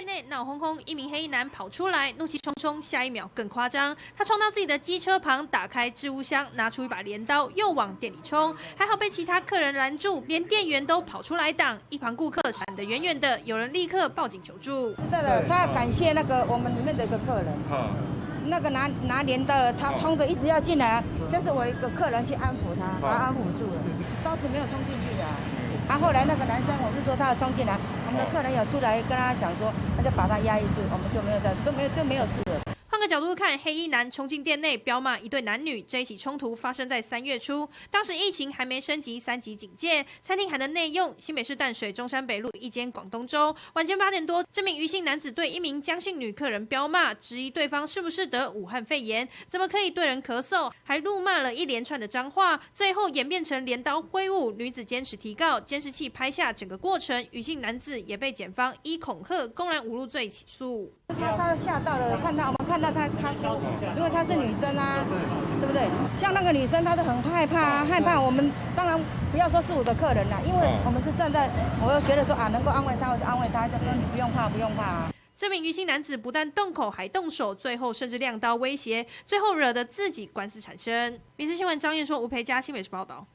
店内闹哄哄，一名黑衣男跑出来，怒气冲冲，下一秒更夸张，他冲到自己的机车旁，打开置物箱，拿出一把镰刀，又往店里冲。还好被其他客人拦住，连店员都跑出来挡，一旁顾客闪得远远的，有人立刻报警求助。对了，他要感谢那个我们里面的一个客人。那个拿镰刀的，他冲着一直要进来，就是我一个客人去安抚他，把他安抚住了，刀子没有冲进去的。后来那个男生，我是说他要冲进来，我们的客人有出来跟他讲说，他就把他压抑住，我们就没有事了。换个角度看，黑衣男冲进店内彪骂一对男女，这一起冲突发生在3月初，当时疫情还没升级3级警戒，餐厅还能内用。新北市淡水中山北路一间广东粥，晚间8点多，这名余姓男子对一名江姓女客人彪骂，质疑对方是不是得武汉肺炎，怎么可以对人咳嗽，还怒骂了一连串的脏话，最后演变成镰刀挥舞。女子坚持提告，监视器拍下整个过程，余姓男子也被检方依恐吓、公然侮辱罪起诉。他吓到了，我们看到他说，因为她是女生啊，对不对？像那个女生，她都很害怕啊，害怕。我们当然不要说是我的客人啦，因为我们是站在，我又觉得说啊，能够安慰她，我就安慰她，就说你不用怕，不用怕啊。这名余姓男子不但动口，还动手，最后甚至亮刀威胁，最后惹得自己官司缠身。民事新闻张燕说，吴培佳新北市报道。